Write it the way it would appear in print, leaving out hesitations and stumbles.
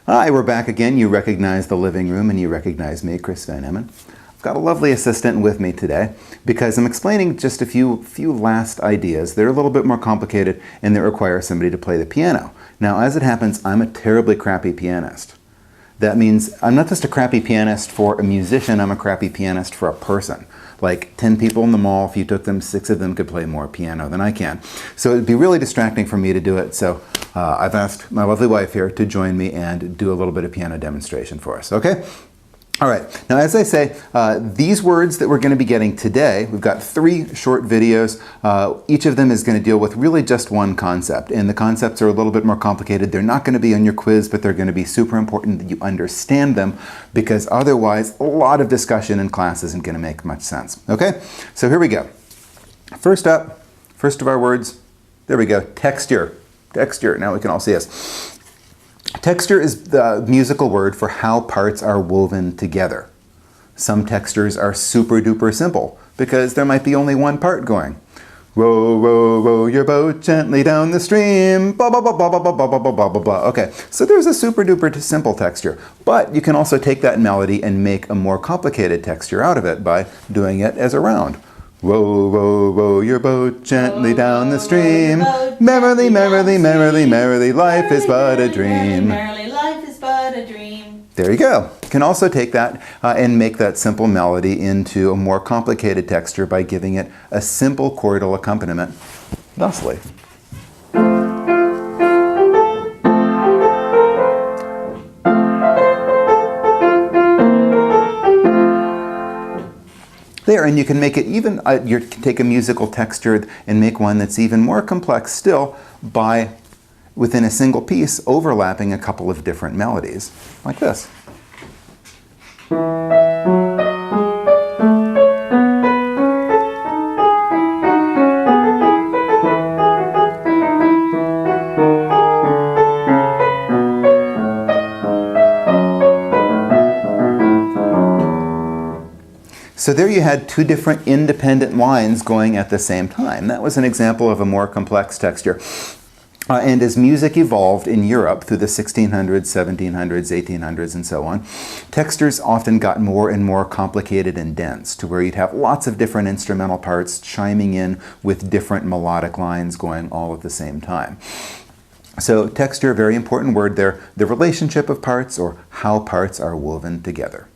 Hi, we're back again. You recognize the living room and you recognize me, Chris Van Emmen. I've got a lovely assistant with me today because I'm explaining just a few last ideas. They're a little bit more complicated and they require somebody to play the piano. Now, as it happens, I'm a terribly crappy pianist. That means I'm not just a crappy pianist for a musician, I'm a crappy pianist for a person. Like 10 people in the mall, if you took them, 6 of them could play more piano than I can. So it'd be really distracting for me to do it. So I've asked my lovely wife here to join me and do a little bit of piano demonstration for us, okay? All right, now as I say, these words that we're going to be getting today, we've got 3 short videos. Each of them is going to deal with really just one concept, and the concepts are a little bit more complicated. They're not going to be on your quiz, but they're going to be super important that you understand them, because otherwise a lot of discussion in class isn't going to make much sense. Okay, so here we go. First up, first of our words, there we go, texture. Texture, now we can all see us. Texture is the musical word for how parts are woven together. Some textures are super duper simple because there might be only one part going. Row, row, row your boat gently down the stream. Blah, blah, blah, blah, blah, blah, blah, blah, blah, blah, blah. Okay, so there's a super duper simple texture, but you can also take that melody and make a more complicated texture out of it by doing it as a round. Row, row, row your boat gently down the stream. Merrily, merrily, merrily, merrily, life is but a dream. Merrily, life is but a dream. There you go. You can also take that and make that simple melody into a more complicated texture by giving it a simple chordal accompaniment, thusly. There, and you can make it even, you can take a musical texture and make one that's even more complex still by, within a single piece, overlapping a couple of different melodies, like this. So there you had 2 different independent lines going at the same time. That was an example of a more complex texture. And as music evolved in Europe through the 1600s, 1700s, 1800s, and so on, textures often got more and more complicated and dense to where you'd have lots of different instrumental parts chiming in with different melodic lines going all at the same time. So texture, very important word there, the relationship of parts or how parts are woven together.